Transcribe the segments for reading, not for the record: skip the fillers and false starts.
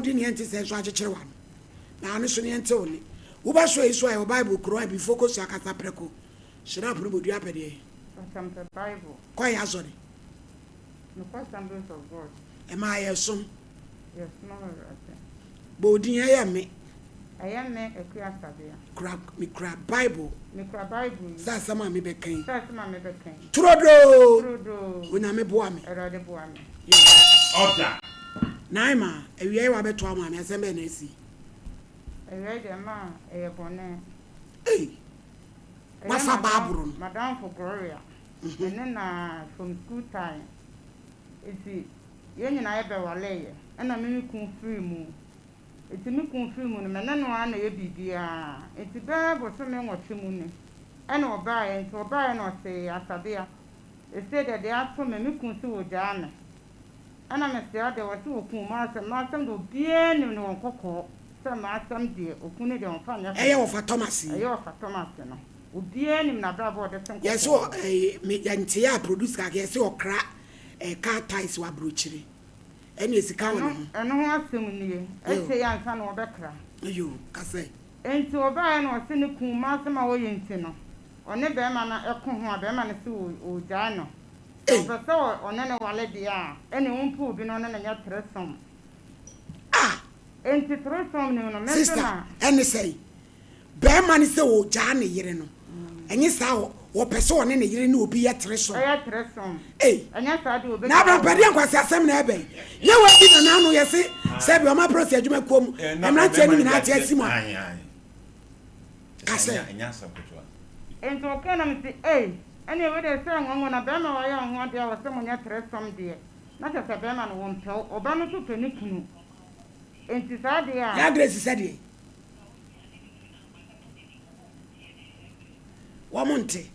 wodi ne ente se so akekere wa na anu so ne ente oni wo ba so iso e Bible kro bi focus akata preko shira pro bodu apede some Bible kwa ya zo ni no Assemblies of God e ma ye so yes no bodin ya me ayame ekua sabia kra Bible sa sama me be kan trodo onya me boa me erode boa me order naima ewie wa beto ama me asembe na esi ewie de ma bone mafa baburu Madam for Gloria and na from school time iti yenyina ye be wale na me kun free mu iti me kun free mu no me no ana ye bibia iti be bo so me nwotwe mu ni ana oba ye nti oba ye no se asabia ese de ato me kun si oja na ana me se ade wo si okun ma asem do bie ni no kokko se ma asem de okun ni de on fa nya eye wo fa Thomas no obie nim na brabo de sen yes so me yanti ya produce ka yes okra car ties wa brochire ene esika won eno ho asem nie eche ya nsa na obekra ayo kase enti oba na ose ne kun ma asem a wo yenti no one be ma na ekon ho be ma na se o ja no so one ne wale dia ene wonpu bi no ne nya tresom enti tresom ne no me sister ene say be ma ne se o ja ne yire no enyi sa wo pese one ne yire ne obi ye tresom enya sa de obi na bra pade ankwase asem na ebe ye wa bi na anu ye se se bi o ma prosi adwuma kom emra tie ni na tie asimu kase enya sa kotwa enti o kana mi se ene we de se ngongo na be ma wa ya ho de wo se mo nya tresom de na se be ma no won pe oba no to ni kunu enti sa de ya Grace se de wamonte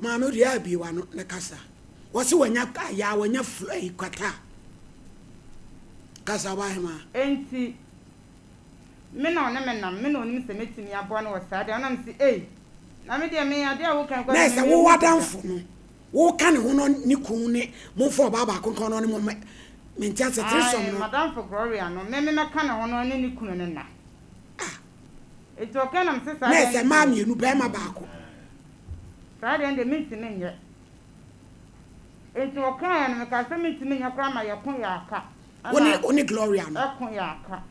mama ria bi wa no ne kasa wose wanya ya wanya kwata kasa wa hema enti me na oni se metimi abo na wasa de ona msi na me de me ade a wo kan kwa na se wo wadanfo no wo kan ho no ni kun ne mo fo baba konkon no ne mo mentia se tresom no Madam for Gloria no me kan ho no ni kun ne na eto kan am se sa na se ma mienu be ma baako sa de ende mitimi nye eto kan me ka se mitimi nya kwa ma ye kun ya aka oni Gloria no akun ya aka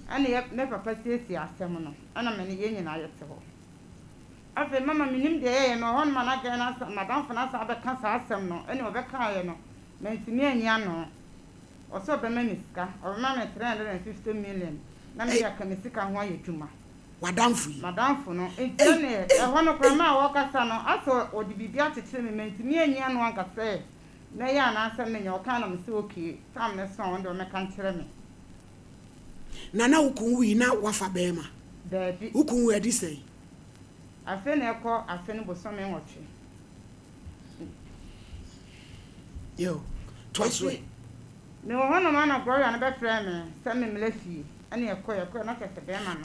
ana ye me papa siesi asem no ana me ne ye nyina yete ho afi mama minim de ye no hon mana ga na Madam for na sa be kan sa asem no ene obeka ye no mentimi anya no oso be me miska o mama 350 million na me ya kan sika ho aye dwuma wadamfo Madam for no ene e ho no kwa ma wo kasa no aso odi bibia tete me mentimi anya no anka se na ya na asem me nya o kan na me se okay tam ne so on de me kan kire me nana ukunwi na wafa bema Dabi ukunwi adi sei afe na ekọ afe no bosome nwotwe yo twaso me wo hono ma na Gloria na be frɛ me sɛ me mlafie ane ekọ na kɛse be ma no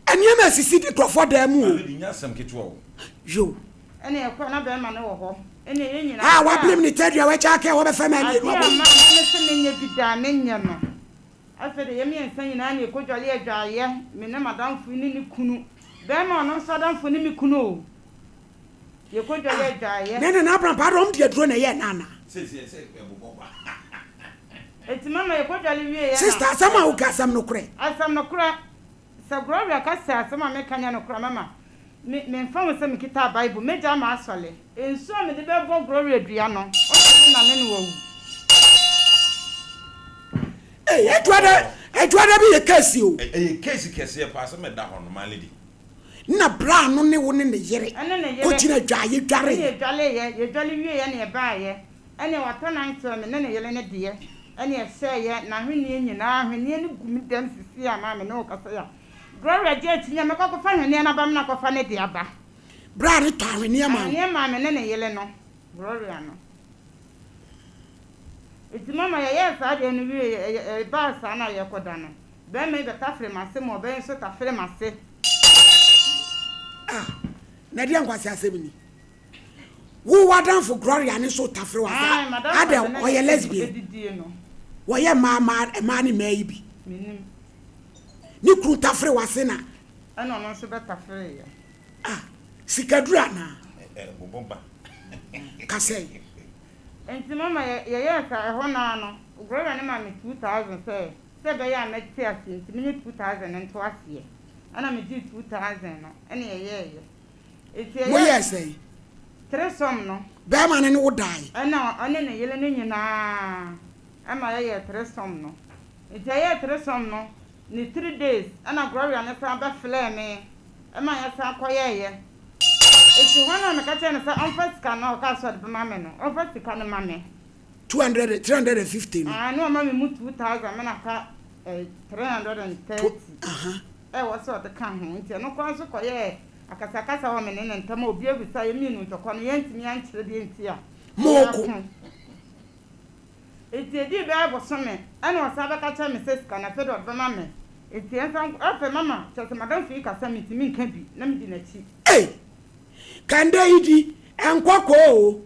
ania ma sisi di krofo da mu o di nyasam ketwa o yo ane ekọ na be ma no wo ho ene ye nyina wa blame ni tedua we cha ka wo be fa ma ni no ma ne se me nya bida me nya no afe de ye me ensan nyina na ekodwale adwaye me ne Madam fu ni kunu be ma no so Madam fu ni mi kunu o ye kodwale adwaye ne na Abraham padom de aduro na ye nana se ebobo ba eti mama ye kodwale wie ye sister sama u gasam no kure asam no kura sa Gloria ka sa asama me kanya no kura mama me mfa se me kita Bible me ja ma asole enso me de be bo Gloria dua no o se na me no wu etwada bi ye case o case kese pa se me da ho no ma lady na bra no ne wo ne yere ko gina dwaye dware ye dwale wie ye na e ba ye ene wato na nto me ne yele ne de ene e se ye na hwene nyina hwene ne gumi dem sisi ama me no kasa ya Gloria je tinya me ko fa hwene na ba me na ko fa ne de aba bra ne to hwene ama ne ma me ne yele no Gloria no iti mama ye sa de no wie ba sa na ye koda no be me be ta fere mase mo be so ta fere mase na dia nkwase asem ni wo wadan for Gloria ne so tafre wa ade oye lesbian wo ye ma ni mai bi minim ni kru tafre wa se na ana no so betafre ya sikadura na bomba kase enti mama ye ka ho na no Gloria ne ma me 2000 se be ya meti ase enti me 2000 nto ase ana me di 2000 no ene ye enti mo ye say tresom no be ma ne wo dai ana ane ne yele ne nyina ama ye tresom no enti ye tresom no ni 3 days ana Gloria ne sa ba fle me ama ya sa koye enti wana me ka tene sa on scan no ka so de mama no on scan no mama 200 350 no no mama mu 2000 me na ka 330 was so the can ho enti no kwa so koye akasakasa wa me ne ntama obi abisa ye minu ntokọ no yentimi ankyere de enti a moko enti edi be abosome ana osaba ka cha me sesika na fedo be mama enti ensan afa mama chese madam fi kasa mitimi nka bi na me di na chi kande idi enkoko o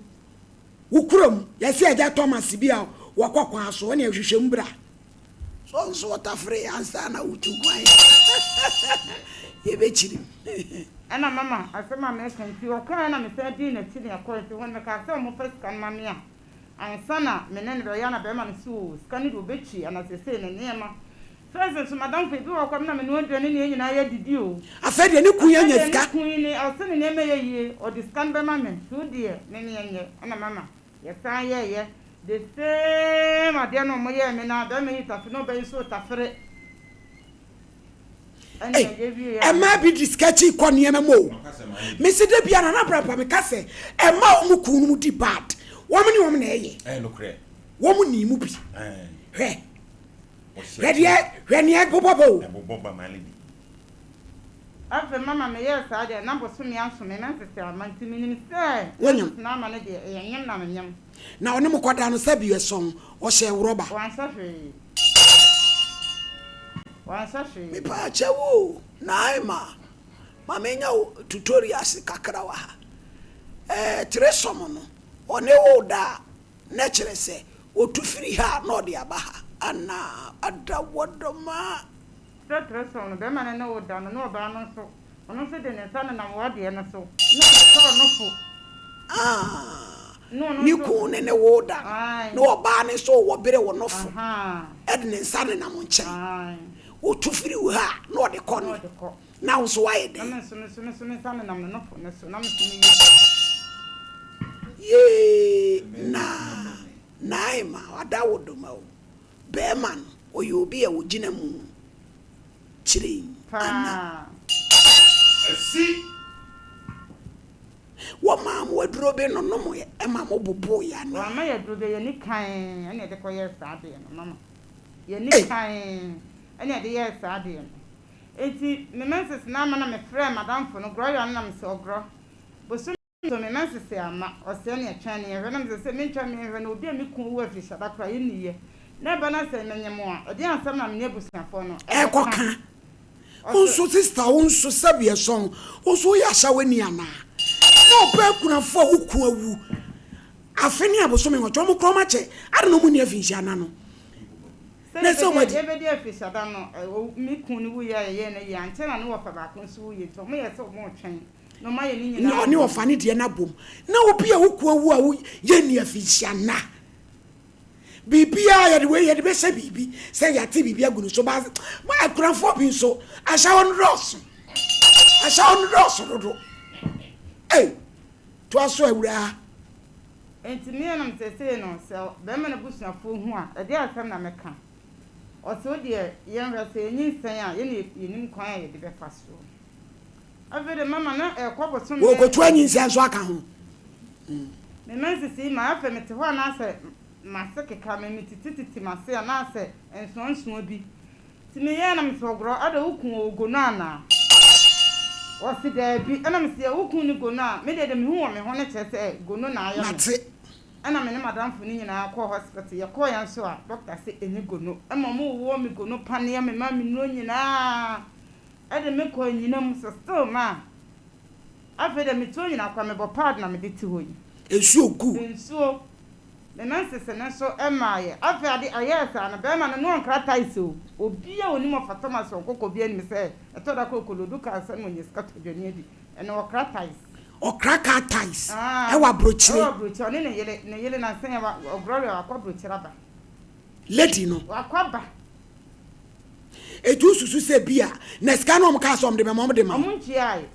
wukurom yesi aja Thomas bia wakokwa so ne hwehwem bra so watafre ansa na utugwan yebechiri ana mama asema me kanti wakana na me say di na chi ne akwati won me ka say mo first kan mama a ansa na me ne do ya na be ma ne so scan do bechi ana sese ne nema first so madam fe bi wakwa na me no aduane ne nyina ya didi o afede ne kun ya nya sika kun ni asene ne me ye o di scan be mama so die ne ne nye ana mama ya san ye the same ade no mo ye me na be me tafe no be so tafere Emma be discachi koniema mo. Missy de Biana na brapa me kase. Emma omu kunu di bad. Woman na eye. No cre. Woman ni mu bi. He. Ready when ye bobo. Bobo mali. Afa mama me yes ade na bo so me anso me na tete amanti minim se. Wonyam na ma ne de yem na menyam. Na one mo kwada no sabi eson o hye roba. Wan safe. Me pa chewo naima mamenya tutorials kakra wa tresom no one wo da na kire se otufiri ha na ode aba ha ana ada wodoma tresom no be ma na wo da no ba no so ono se de ne sa na wo de no so no so no fo ni ku ne wo da no oba ne so wo bere wo no fo edne sa ne na mo nche otufiri ha na ode kɔ no na wo so waye de na so sa na me no fo na so na me so ye naima wada wodoma o be man oyobi e wogina mu chire ana asi wo mam waduro be no no mo e ma mo bobo ya na wa ma ya duro be ye ni kan ene de ko ye sa de no mama ye ni kan ene de ye sa de no enti me menses na ma na me frɛ madam fo no Gloria na me se ogro bo so me menses ama o se ne atwa ne ye na me se me ntwa me he na obi a me kun wo afi sada kra ye ni ye na ba na se menyem a odi ansam na me ne busuafo no koka unso sister unso sabi eson unso ya shawani ana no pe kunafo uku awu afeni aboso me ngoto mo kroma che ade no mu ne afi hia na no na so wadi ebe de afi sada no me kun ni wu ye na ye ante na no wo fa ba ko so wu ye to mo ye so mo twen no ma ye ni nyina no ni wo fa ni de na bom na obi a uku awu a ye ni afi hia na bibia ya de we ye de be se bibi se ya ti bibia gunu so ba ma kunafo bi so ashawo nroso do to aso awura enti me na mtese no se be me na busuafo hu a e de asem na meka o so de ye nra se enyi sen a ye ne yenim kwan a ye de be faso avere mama na e kwaboso me wo ko to anyi nsia so aka ho me mensisi ma afa me te ho na ase maseke ka me tititi mase na ase enso bi ti me ye na mtogro ada ukun ogono ana wasi da bi ana me se ukun ni gono a me de me hu wo me ho ne chese gono na ayo mate ana me ne madam fo ni nyina akọ hospital ye ko yan so a doctor say eni gono ama mo wo me gono pane me ma me no nyina ade me ko nyina mu so still ma afa de me to nyina kwa me bo pad na me de ti hoyi Ensuo gu. Ensuo. The nonsense and so emaye. After the ayesa and Bema and no crataiso. Obi a onimo for Thomas or Coco bien me say. I thought I could look at some when you scattered your needy and no cratais. Or cracker ties. Ewa brochire. Ewa brochire. Ne yele na say about Gloria or brochire. Lady no. Wakwaba. Eju susu se bia. Na ska no mka som de me mom de ma. Amunchi ai.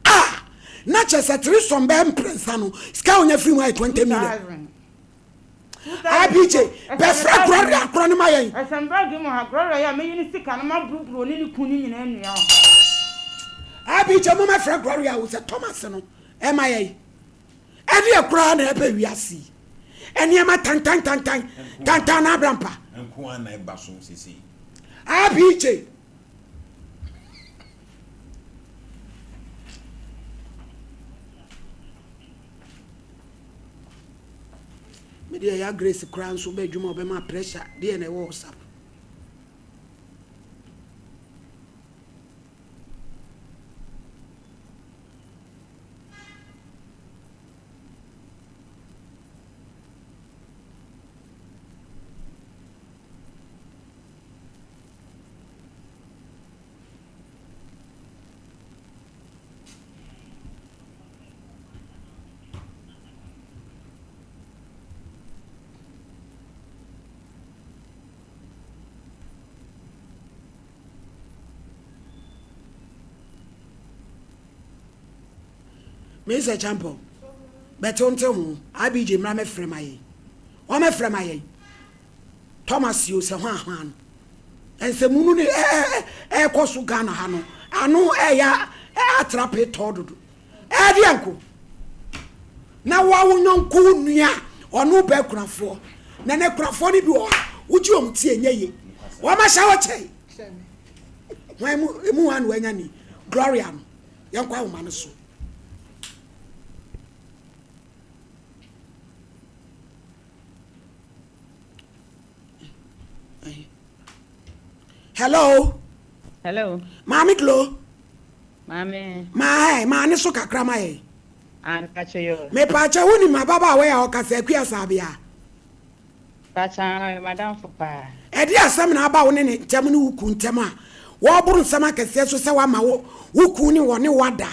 Ah! Na chese 3 som be imprensa no. Ska onya free mu 20 million. ABJ, befra Gloria akro ne mayen. Asamba gi mo ha Gloria ya me yini sika na ma brubro ni kunu nyina nua. ABJ mo ma fra Gloria wo se Thomas no. E mayen. Edi akro na ebe wiase. Eni ma tan na abrampa. Enko an na eba so sisi. ABJ. Media ya Grace crown so be dwuma be ma pressure dey na WhatsApp. Mr. Champo, but on tell ABJ Mame Fremaye. O me Fremaye. Thomas you se hwan. And se munu ni kosu Ghana hano. Anu ya atrape tododo. Di anko. Na wa wonyanku nua onu be kunafo. Na ne kunafo ni bi wo uji omti enye. Wa ma sha wo chei. Wa mu wan wanya ni Gloria no. Yankwa wo ma no so. Hello. Hello. Mami Glo. Mami. Ma ne so kakra ma ye. An kache yo. Me pa cha woni ma baba we ya o kasa akua sabia. Kacha madam fopa. E di asem na aba wo ne ntem ne wuku ntem a. Wo buru nsem akese so se wa ma wo wuku ni wo ne wada.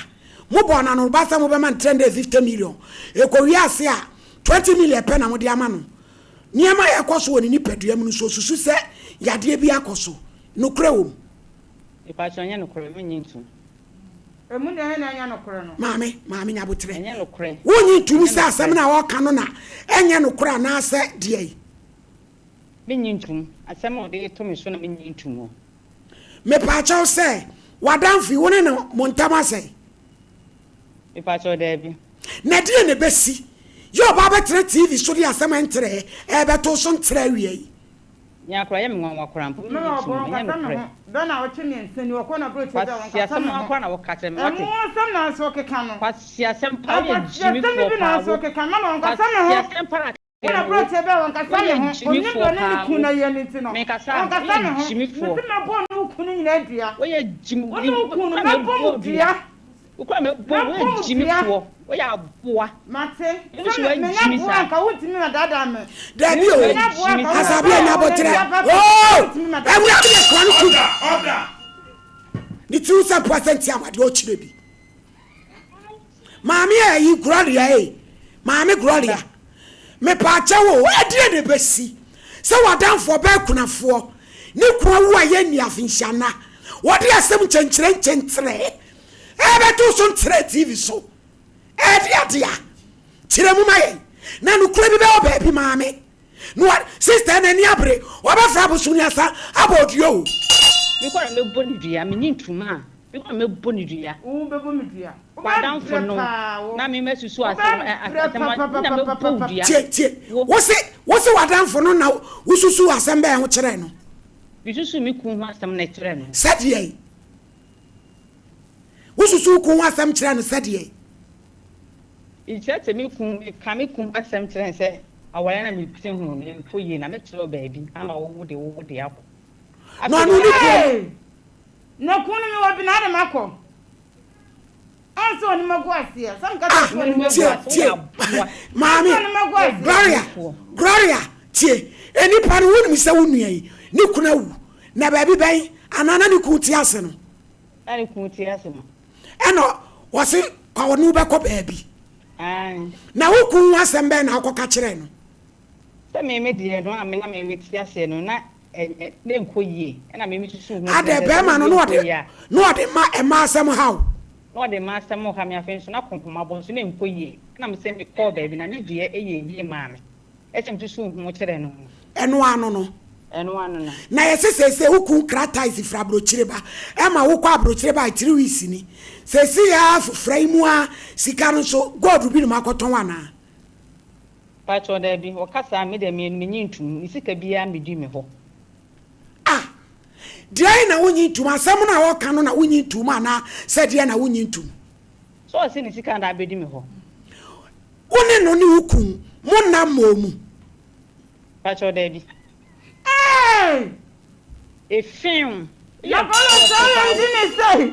Mo bo na no ba se mo be man 350 million. E ko wi ase a 20 million pe na mo di ama no. Niema ye koso woni ni paduam no so susu se yade bi akoso. No krewum. Ipacho nya no kure menyintu. Emu de na nya no kure no. Maame nya botre. Nya no kure. Wonyi tumi se asem na wo ka no na enye no kure na ase de. Menyintu. Asem o de to me so na menyintu mo. Me pa cha se wadamfi woni no montama se. Ipacho de bi. Na de ne besi. Yo ba betre TV so de asem entre e beto so ntre wie. Nya kura ye me nwa kura mpo. No, nya no kure. Dona o chimi nseni o ko na bro che da won ka asem akwa na wo ka tem wate. Emu asem na so keka no. Kwasi asem pa ye jimi fo pa. Na so keka na no nka sam ho. Asem para na bro che da won ka sam ho. Onni do ne ku na ye ni ti no. Me ka sam jimi fo. Me na bo no ku ni na dua. Wo ye jimi. Wo ku no na bo dua. Ukwa me bo wo jimi fo. Wo ya boa. Mate. Me na boa ka wuti mi na dada me. Dabi o. Asabi na botre. Oh! Emu ya bi kwanu ku. Order. Ni 2% amade o chire bi. Maami e yi Gloria e. Maami Gloria. Me pa cha wo edie de besi. Se wadanfo be kunafo. Ni kwa wo aye ni afinhyana. Wode asem chenkyere. Ebe to so ntre TV so. Dia. Chire mu maye. Na no kura bi be oba bi maami. No sister na ni abre. Oba fra bosuni asa abodio. Me kwa me boni dua me nyintuma. Me kwa me boni dua. Wo be bo me dua. Badam fo no. Na me mesusu asem na me bo dua. Tie. Wo se wadam fo no na wosusu asem be ho kire no. Bisusu me ku ho asem na kire no. Sadie. Wosusu ku ho asem kire no sadie. Ichete me ku asem kire se awale na me pite hu no fo yi na me kire baabi ama wo de akọ. No ni ku. Na ku no me wa bi na de makọ. Anso ni magwasia. Some got Mami, Gloria, tie. Eni pa no wonu se wonu yi. Ni kuna wu. Na ba bi ben anana ni ku ti ase no. Ani ku ti ase no. Eno wo se kwa wonu be ko ba bi. Ai. Na wo ku asem be na akoka kire no. Se me die no amena me ti ase no na ne nko yie. Na me tusu hu. Ade be ma no no ode ma e ma asem hawo. No de master mo ha me afenso na konkoma bo so na nko yie. Na me se me call baby na ne die yie ma me. Echem tusu hu kire no. Eno ano no. Na Na yesese ukun krata isi fra brochireba e ma wo kwa brochireba 3 weeks ni sesi ya fraimu a sika no so god bi no makoton wana pacho da bi o kasa me de me nyintum sika bia me di me ho dia na wonyintum asem na wo ka no na wonyintum ana se dia na wonyintum so se ni sika da be di me ho woni no ni ukun mo na momu pacho da bi a film. Ya bolo sala didn't say.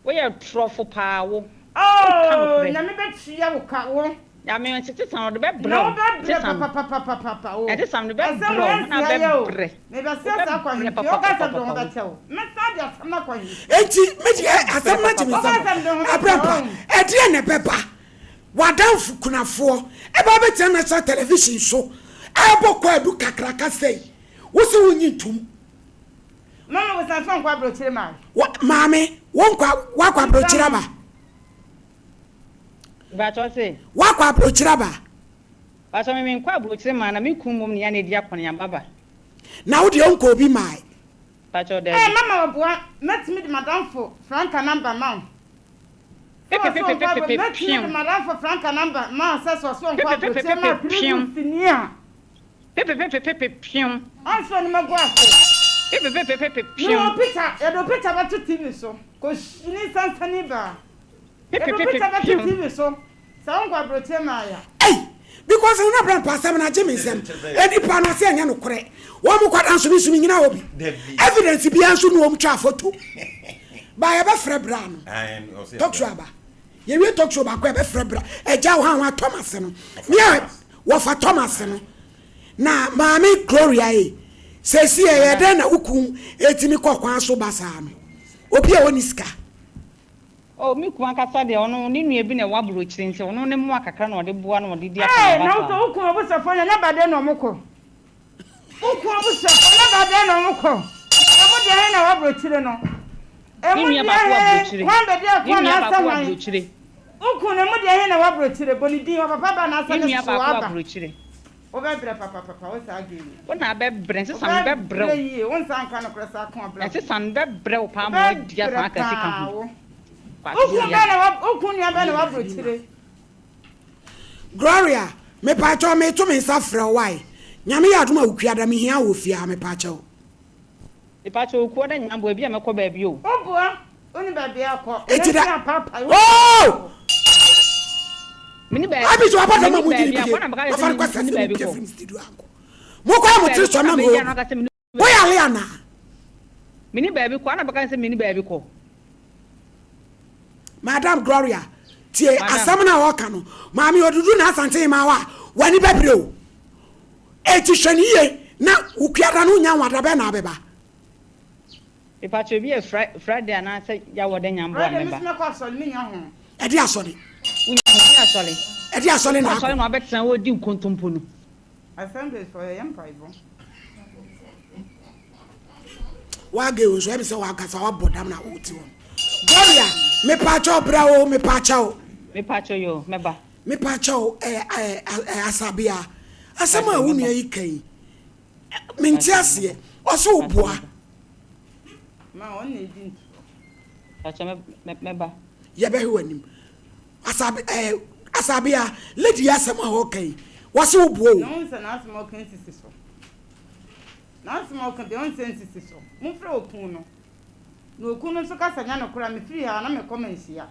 We are truffle power. Oh, na me be ya wo ka wo. Ya me tete san do be bro. Papa. E tete san do be bro na be bre. Me be se sa kwa ni. O ka sa do ho ba chewo. Me sa dia sama kwa ni. Enti me di asem na timi sa. Abrapa. E di na beba. Wadanfu kunafo. E ba be tena sa television so. Abo kwa edu kakraka sei. Wosi wonyintum. Mama was na son kwa brochire ma. Mami, won kwa brochire ba. Ba to se. Wa kwa brochire ba. Ba so me kwa brochire ma na me kumum ne ya na di akon ya baba. Na wo de onko bi mai. Ba to de. Mama obua, met me madam for Franca number ma. Pepe. Madam for Franca number ma say so kwa brochire ma finia. Pepe. Anso ni magwaso. Pepe. No picture, e do picture ba to TV so. Ko shini sansani ba. Pepe. TV so. Sa on kwa broche ma ya. Hey, because una brand pasam na jemi sem. Edi pa no se anya no kore. Wo mu kwadan so mi nyina obi. Evidence bi anso no om twa foto. Ba ya ba frɛ bra no. Talk show ba. Ye wi talk show ba kwa be frɛ bra. Eja wo han Thomas no. Me wo fa Thomas no. Na mami Gloria sesi ye den na ukun etimi kokwan so basa no obi a woni sika o mi ku akasa de ono ni nua bi na wa bro chiri nse ono ne mu akakra na ode bua na ode di akara ba na so ukun obu sefo na ba de no moko ukun obu sefo na ba de no moko emu de na wa bro chiri no emu ni ba ku wa bro chiri kwa be de kwa na asa wa bro chiri ukun emu de na wa bro chiri boni din wa papa ba na asa ni ba ku wa bro chiri Obebre papa o sa agi. Wona be bre nse san be bre. Yi, won san kan no kresa kan abla. Nse san be bre o pa mo dia san aka sika ho. Okun ya be na wa bro chire. Gloria, me pa cho me to me sa frɛ why. Nyame ya adoma ukua da me hia wo fia me pa cho. E pa cho ku da nyambo bia me ko ba bi o. Obua, oni ba bia ko. Etida papa. Oh! Mini ba. Abi so abata ma mudi bi. Afa kwa sase ni bi film studio anko. Mo kwa mo tiri so na mo. Wo ya le ana. Mini ba bi ko na baka se mini ba bi ko. Madam Gloria, tie asam na wo ka no. Maami odudu na asante ma wa. Wani bebre o. Eti hwani ye na ukuada no nya wada be na beba. E pa che bi e Friday na se ya wode nyambo na beba. Friday ko so mi nya ho. E di asori. Edi asole na asole no abetan wo di nkontompo no assembly for yam paibo wa ge o so e be se wa kasa wa bodam na oti won Gloria me pa cho bra o me pa cho yo meba me pa cho asabia asama a wonu yi kan me ntiase o so oboa ma on na di acha meba ye be hwanim asabia lady asema hokai wase obuo no nse na asema hokai sisi so na asema hokai de on sense sisi so mo fra okun no na okun no so kasa nya no kura me free ha na me comment ya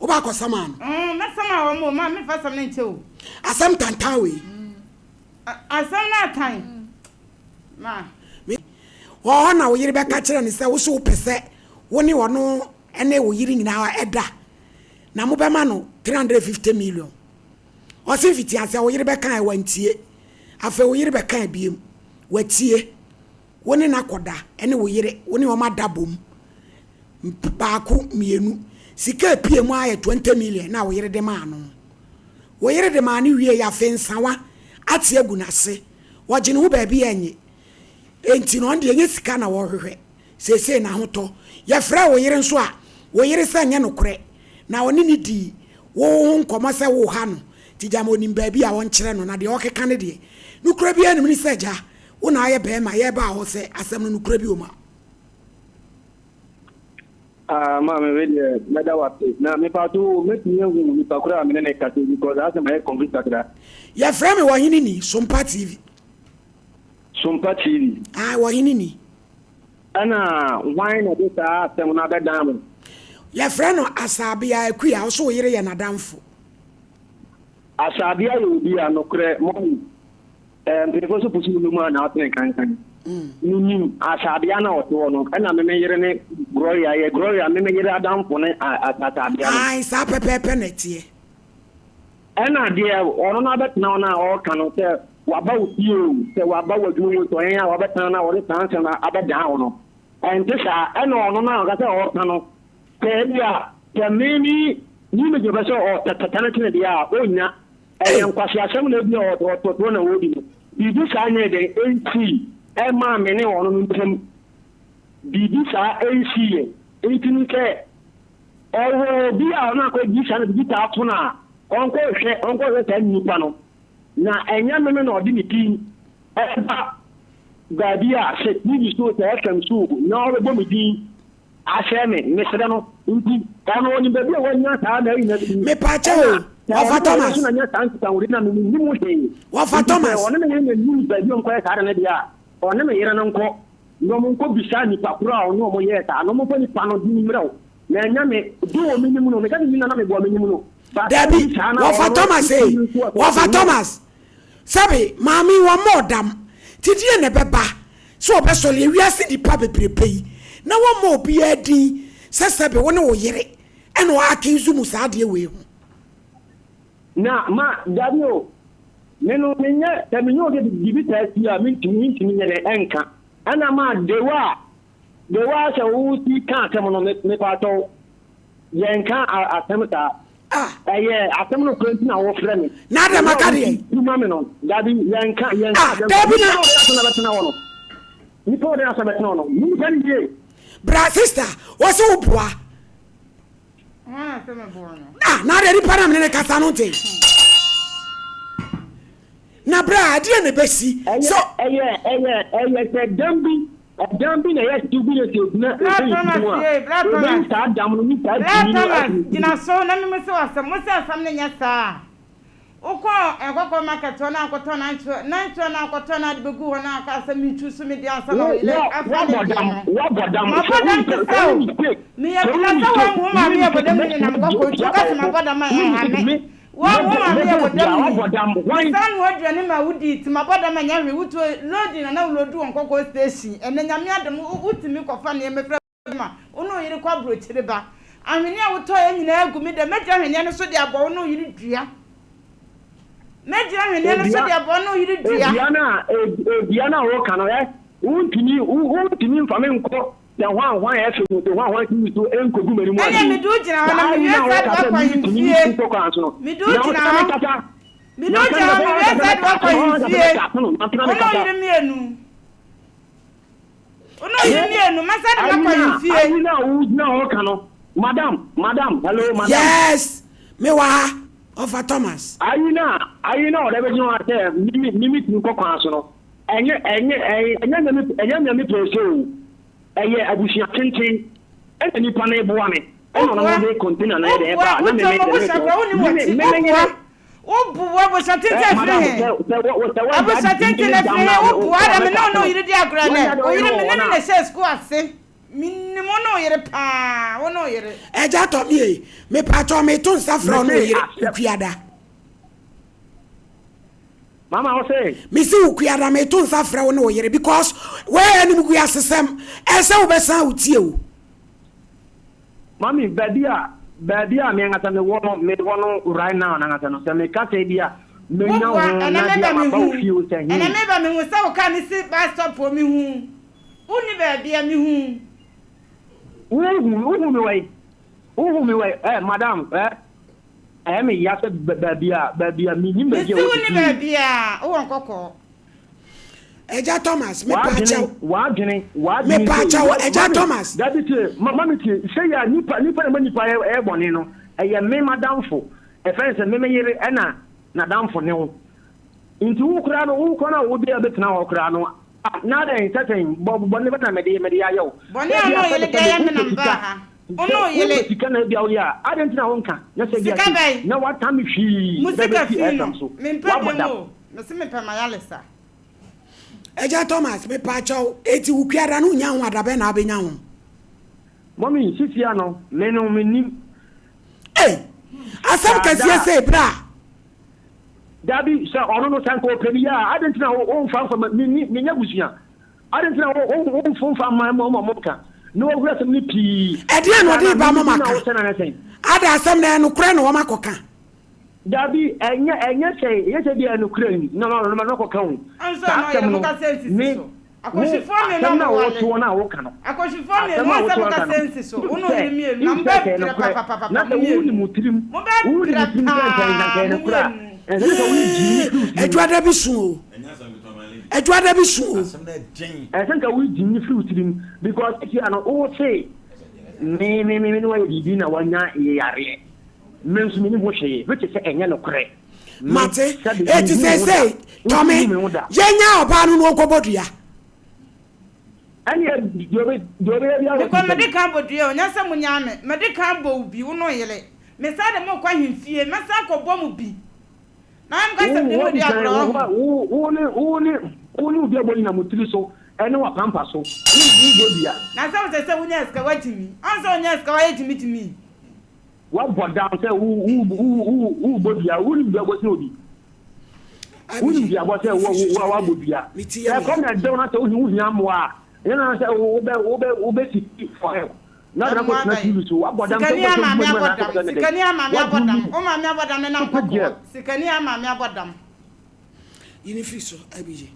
oba ko sama no me sama wo mo ma me fa sam na nche o asam tantan we asam na tan ma wo na wo yiri be ka kire ni se wo so pese wo ni wo no ene wo yiri nyina eda na mo be ma no 350 million o se fiti ase wo yiri be kan wantie afa wo yiri be kan biem watie woni na koda ene wo yiri woni o ma dabom baako mienu sika pie mu aye 20 million na wo yiri de ma no wo yiri de ma ne wie ya fensawa ate agunase wo gine wo ba bi enye enti no de enye sika na wo hwehwe sese na hoto ya fra wo yiri nso a wo yiri sa nya no kore na oni ni di wo nkomo se wo ha no ti jamo ni ba bi a won kire no na de o keka ne de no kore bi anim ni seja wo na aye be ma ye ba ho se asem no kore bi o ma Mama, na me patu me tinha me procura a menina que tem because asa mais convite aqui. Ya frame wo hini ni Sompa TV. Sompa TV. Wo hini ni. Ana wine de ta asem na be dam. Ya frame no asabia akua wo so wo yire ya nadamfo. Asabia yo bi anokre mo. Mpefo so pusi mu ma na atene kankan. Nini asabia na oto no na me yire ne Gloria me yire adamfo ne asabia. Ai sa pepepe netie. Ena de ono na betna na o kanu te waba utie te waba wadunu to yen ya wabetna na wori tanse na abeda ono. Ente sa ena ono na ga se o kanu te bia te mimi ni me je beso o tatana tene dia onya en kwasi asem na bi o to na wodi. Bibi sa nya de enti ma me ne ono ntem bibi sa AC entinu ke owo bi a ona ko bi sa na bi ta afuna onko hwe ta nipa no na enya me na odi ni tin eba gabi a se ni so ta FM so na o bo mi din ahye me sere no nti ono ni be bi wonya ta na ina me pa che o wa Thomas na nya tan ta wuri na mi ni mu he wa Thomas ono me nya ni ba bi onko ka na dia ono me yere no nko no mo nko bisa ni pakura ono mo ye ta no mo fa ni pano di mrew na nya me do mi ni mu no me ka ni na me bo mi ni mu no Debbie, Wafa Thomas Wafa Thomas sabi mami wa modam tidie ne beba so obesole wiase di pa bebrepei na wo mo obi adi sesabe wo ne wo yere eno akizu musade we hu na ma Dario nenu menye teminyo de dibita sia mintimi nyere enka ana ma dewa se wo ti ka temo no me pato yenka atemta atem no kwenti na wo frɛ me na da makade duma me no dabi yanka dabi na betena wono ni po de asa betena wono ni kan die bra sister wo se wo boa se me boa no na de para me ne kasa no te na bra ade ne besi so te dambi na yes to be na gina so na me se asam ne nya saa uko ekoko market na akoto na akoto na de begu na aka asam mitu so me di ansa na ile afa wabodam me ya bila sa wa hu ma me ya bodam ni na mko ko ka ma bodam ma ha me wa hu ma me ya bodam san wo dwane ma wudi ti ma bodam nya hwe wuto loading na loadu onkoko station ene nyame adem utimi kofa ne me fra ma ono yiri kwa brochire ba ahwene a wuto ya nyina agumi de meja hwene no so de abo ono yiri dua meja hwene no so de abo ono yiri dua diana wo kano untimi mfame nko ya hwan ya so to hwan ti so enkogu mari mu ani me du jina na me yesa do kwa yimfie me du jina me yesa do kwa yimfie ono yiri mienu masa do kwa yimfie ani na wo na wo kano madam hello madam yes me wa Wafa Thomas ayina o debe jino ate mimi nko kwa so no enye me preso eye abusia tenten eni pa na eboa me ono na me container na de ba na me obu wa bo satete free abu satete na free obu ada me no yiri di agora na o yiri me ne se school ase minimo no yiri pa wono yiri eja to me pa to me to safro no yiri ukuada mama o say me si ukuada me to safro no yiri because we ani mu kuya sesem ese wo besan utie o Mami, baby, me ngata me wono right now na ngata no. Se me ka say bia me nya ho na bia ma ba fi o say. Ena me ba me hu say o ka ni si bus stop o me hu. Uni ba bia me hu. Uhu me way. Madam, me ya se baby me ni me je o. Uni ba bia o won kokko. Eja Thomas, me pa chaw. Wa dwene. Me pa chaw, Eja Thomas. That it, mama te say ya nipa e bone no. E me madam fo. E friend say me yere na damfo ne ho. Nti wo kura no wo kona wo bia betina wo kura no. Na da entertain bone beta me de ayo. Bone no yele de ya me namba ha. Ono yele sika na bia wo ya. Adentina wo nka. Na se bia. Na wa ta me hwi. Musika fi no. Me mpa mo. Me se me pa mayalesa. Eja Thomas, me pa chaw. Eti ukwiara no nya ho adabe na abenya ho. Mommy, sisia no. Me no me nim. Asam kasiye se bra. Dabi sa ono no sanko pebia adentina o fa me nya busia adentina o fa mo ka no ogura sem ni pi ede no de ba mama ka ada asam na no kure no wo makoka dabi enya say bia no kure ni no ko ka hu anso no ye mo ka sensi so akoshifo me no na wo to na wo ka no akoshifo me no sa mo ka sensi so uno ni mi na mbe papa na ni mutirim uni mutirim kan na kura Ejuada bisu. Ejuada bisu. I think I will jini fruit him because if you are not all say me no way na wanya yare. Mensu me ni wo hye which is enya no kre. Mate, it is say Tommy. Yenya oba no no kobodua. Ani dobe bia. Because medical bodua onya se munya me medical bo bi wo no yele. Me sa de mo kwa himfie, me sa ko bo mu bi. Na am gasa de mo dia bro. Uni bia boni na mutiri so ene wa pampa so. Ni go bia. Na se wunya ska watimi. Anso wunya ska wa yetimi. Wa bodam se u bobia, uni bia bosi obi. Uni bia bosi wa bobia. E come na de na se uni amwa. Yana se obe ti for help. Na na ko na TV so abodam sikani ama me abodam o ma me abodam na nkoko sikani ama me abodam yini fiso abije